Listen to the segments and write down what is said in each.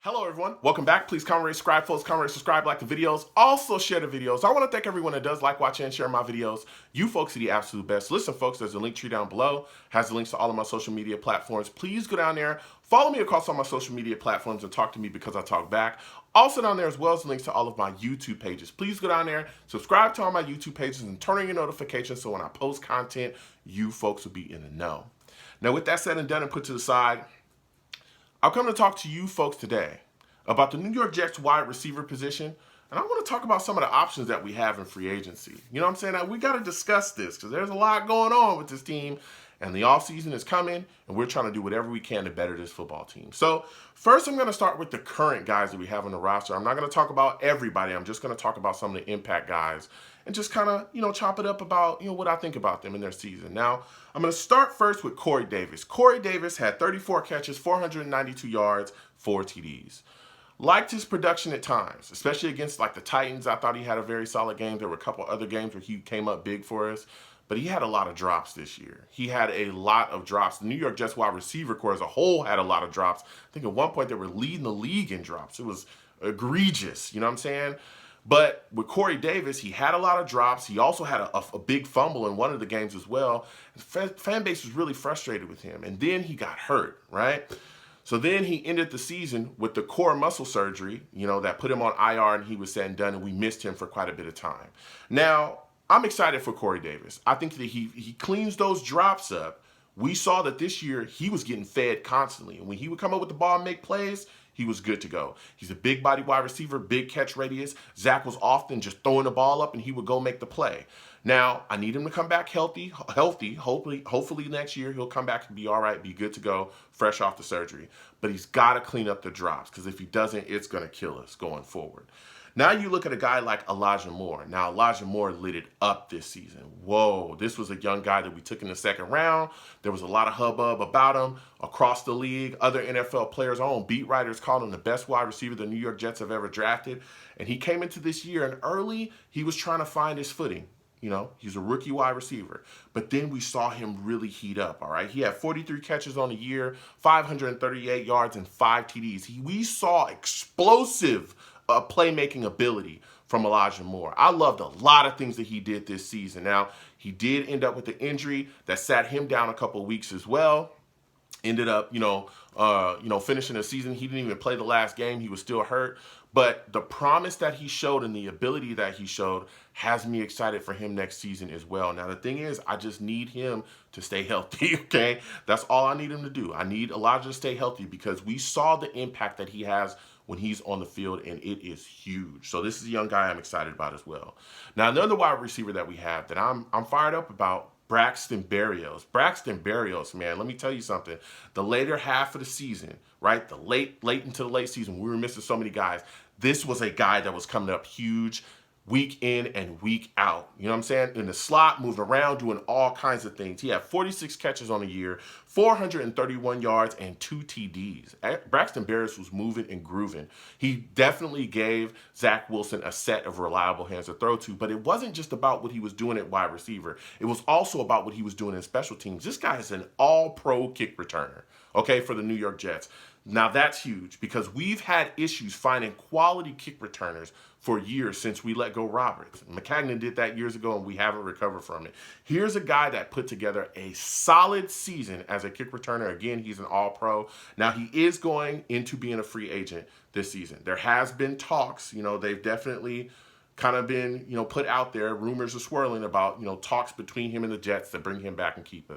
Hello everyone, welcome back. Please comment, rate, subscribe, folks. Comment, rate, subscribe, like the videos. Also share the videos. I want to thank everyone that does like, watch, and share my videos. You folks are the absolute best. Listen folks, there's a link tree down below. Has the links to all of my social media platforms. Please go down there, follow me across all my social media platforms and talk to me because I talk back. Also down there as well as the links to all of my YouTube pages. Please go down there, subscribe to all my YouTube pages and turn on your notifications so when I post content, you folks will be in the know. Now with that said and done and put to the side, I'll come to talk to you folks today about the New York Jets wide receiver position, and I want to talk about some of the options that we have in free agency. You know what I'm saying? Now, we got to discuss this because there's a lot going on with this team, and the offseason is coming, and we're trying to do whatever we can to better this football team. So first, I'm going to start with the current guys that we have on the roster. I'm not going to talk about everybody. I'm just going to talk about some of the impact guys and just kind of, chop it up about, what I think about them in their season. Now, I'm going to start first with Corey Davis. Corey Davis had 34 catches, 492 yards, 4 TDs. Liked his production at times, especially against like the Titans. I thought he had a very solid game. There were a couple other games where he came up big for us, but he had a lot of drops this year. He had a lot of drops. The New York Jets wide receiver corps as a whole had a lot of drops. I think at one point they were leading the league in drops. It was egregious, you know what I'm saying? But with Corey Davis, he had a lot of drops. He also had a big fumble in one of the games as well. The fan base was really frustrated with him. And then he got hurt, right? So then he ended the season with the core muscle surgery, that put him on IR and he was said and done, and we missed him for quite a bit of time. Now, I'm excited for Corey Davis. I think that he cleans those drops up. We saw that this year he was getting fed constantly. And when he would come up with the ball and make plays, he was good to go. He's a big body wide receiver, big catch radius. Zach was often just throwing the ball up and he would go make the play. Now, I need him to come back healthy. Hopefully next year he'll come back and be all right, be good to go, fresh off the surgery. But he's got to clean up the drops because if he doesn't, it's going to kill us going forward. Now you look at a guy like Elijah Moore. Now, Elijah Moore lit it up this season. Whoa, this was a young guy that we took in the second round. There was a lot of hubbub about him across the league. Other NFL players, our own beat writers called him the best wide receiver the New York Jets have ever drafted. And he came into this year, and early, he was trying to find his footing. He's a rookie wide receiver. But then we saw him really heat up, all right? He had 43 catches on the year, 538 yards, and 5 TDs. We saw explosive playmaking ability from Elijah Moore. I loved a lot of things that he did this season. Now, he did end up with an injury that sat him down a couple of weeks as well. Ended up, finishing the season. He didn't even play the last game. He was still hurt. But the promise that he showed and the ability that he showed has me excited for him next season as well. Now, the thing is, I just need him to stay healthy, okay? That's all I need him to do. I need Elijah to stay healthy because we saw the impact that he has when he's on the field, and it is huge. So this is a young guy I'm excited about as well. Now, another wide receiver that we have that I'm fired up about, Braxton Berrios. Braxton Berrios, man, let me tell you something. The later half of the season, right? The late into the late season, we were missing so many guys. This was a guy that was coming up huge week in and week out. You know what I'm saying? In the slot, moving around, doing all kinds of things. He had 46 catches on the year, 431 yards, and 2 TDs. Braxton Berrios was moving and grooving. He definitely gave Zach Wilson a set of reliable hands to throw to, but it wasn't just about what he was doing at wide receiver. It was also about what he was doing in special teams. This guy is an all-pro kick returner, okay, for the New York Jets. Now, that's huge because we've had issues finding quality kick returners for years since we let go Roberts. McCagnon did that years ago, and we haven't recovered from it. Here's a guy that put together a solid season as a kick returner. Again, he's an all-pro. Now, he is going into being a free agent this season. There has been talks. They've definitely kind of been, put out there. Rumors are swirling about, talks between him and the Jets to bring him back and keep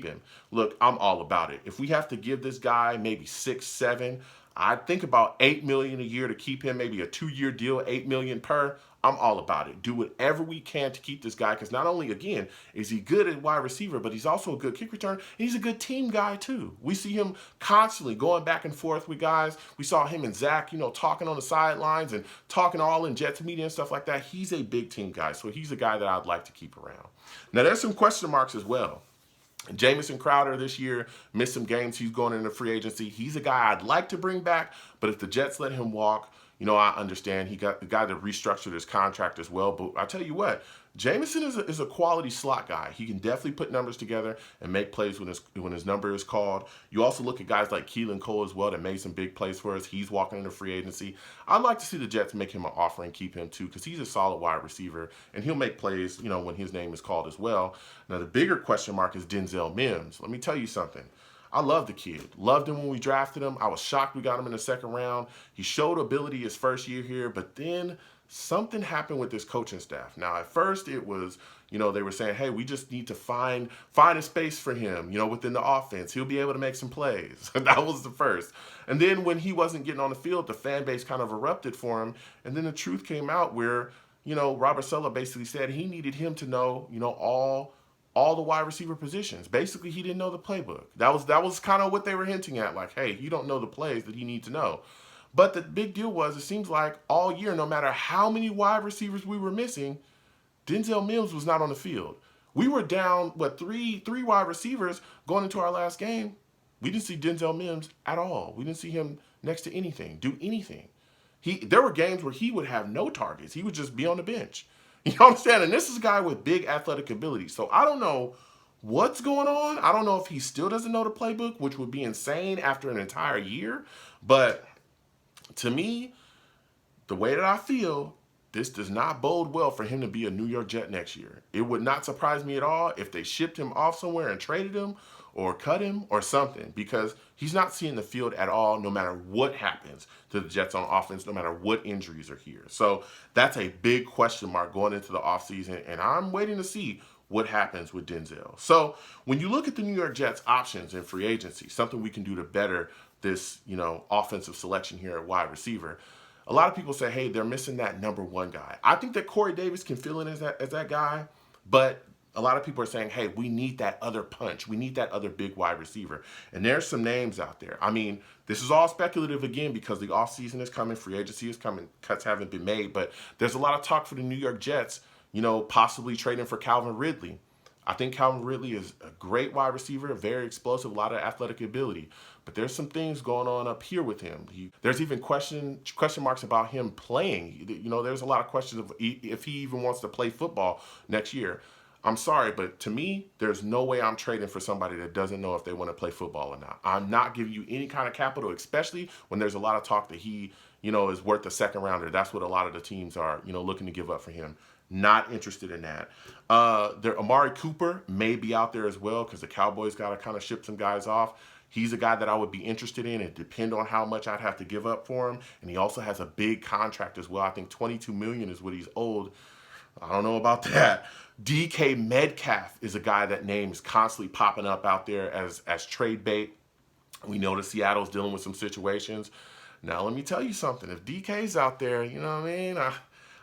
him. Look, I'm all about it. If we have to give this guy maybe 6, 7, I'd think about $8 million a year to keep him, maybe a 2-year deal, $8 million per. I'm all about it. Do whatever we can to keep this guy because not only, again, is he good at wide receiver, but he's also a good kick returner. And he's a good team guy, too. We see him constantly going back and forth with guys. We saw him and Zach, talking on the sidelines and talking all in Jets media and stuff like that. He's a big team guy, so he's a guy that I'd like to keep around. Now, there's some question marks as well. Jamison Crowder this year missed some games. He's going into free agency. He's a guy I'd like to bring back, But if the Jets let him walk, I understand he got the guy that restructured his contract as well. But I tell you what, Jamison is a quality slot guy. He can definitely put numbers together and make plays when his number is called. You also look at guys like Keelan Cole as well that made some big plays for us. He's walking into free agency. I'd like to see the Jets make him an offer and keep him too, because he's a solid wide receiver and he'll make plays, when his name is called as well. Now the bigger question mark is Denzel Mims. Let me tell you something. I love the kid. Loved him when we drafted him. I was shocked we got him in the second round. He showed ability his first year here, but then something happened with this coaching staff. Now, at first it was, they were saying, hey, we just need to find a space for him, within the offense. He'll be able to make some plays. That was the first. And then when he wasn't getting on the field, the fan base kind of erupted for him. And then the truth came out where, Robert Saleh basically said he needed him to know, all the wide receiver positions. Basically, he didn't know the playbook. That was kind of what they were hinting at, like, hey, you don't know the plays that you need to know. But the big deal was, it seems like all year, no matter how many wide receivers we were missing, Denzel Mims was not on the field. We were down, three wide receivers going into our last game. We didn't see Denzel Mims at all. We didn't see him next to anything, do anything. There were games where he would have no targets. He would just be on the bench. You know what I'm saying? And this is a guy with big athletic ability. So I don't know what's going on. I don't know if he still doesn't know the playbook, which would be insane after an entire year. But to me, the way that I feel, this does not bode well for him to be a New York Jet next year. It would not surprise me at all if they shipped him off somewhere and traded him or cut him or something, because he's not seeing the field at all, no matter what happens to the Jets on offense, no matter what injuries are here. So that's a big question mark going into the offseason, and I'm waiting to see what happens with Denzel. So when you look at the New York Jets options in free agency, something we can do to better this, offensive selection here at wide receiver, a lot of people say, hey, they're missing that number one guy. I think that Corey Davis can fill in as that guy, but a lot of people are saying, hey, we need that other punch. We need that other big wide receiver. And there's some names out there. I mean, this is all speculative again because the offseason is coming, free agency is coming, cuts haven't been made, but there's a lot of talk for the New York Jets, possibly trading for Calvin Ridley. I think Calvin Ridley is a great wide receiver, very explosive, a lot of athletic ability. But there's some things going on up here with him. There's even question marks about him playing. There's a lot of questions of if he even wants to play football next year. I'm sorry, but to me, there's no way I'm trading for somebody that doesn't know if they want to play football or not. I'm not giving you any kind of capital, especially when there's a lot of talk that he, is worth a second rounder. That's what a lot of the teams are, looking to give up for him. Not interested in that. Amari Cooper may be out there as well because the Cowboys got to kind of ship some guys off. He's a guy that I would be interested in. It depends on how much I'd have to give up for him. And he also has a big contract as well. I think $22 million is what he's owed. I don't know about that. DK Metcalf is a guy that name is constantly popping up out there as trade bait. We know that Seattle's dealing with some situations. Now, let me tell you something. If DK's out there, you know what I mean?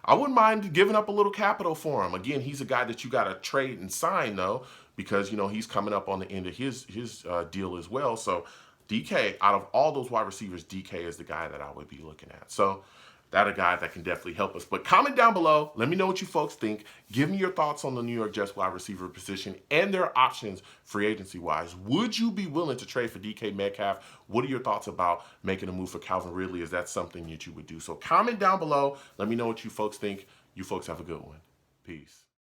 I wouldn't mind giving up a little capital for him. Again, he's a guy that you got to trade and sign, though, because, he's coming up on the end of his deal as well. So DK, out of all those wide receivers, DK is the guy that I would be looking at. So that a guy that can definitely help us. But comment down below. Let me know what you folks think. Give me your thoughts on the New York Jets wide receiver position and their options free agency-wise. Would you be willing to trade for DK Metcalf? What are your thoughts about making a move for Calvin Ridley? Is that something that you would do? So comment down below. Let me know what you folks think. You folks have a good one. Peace.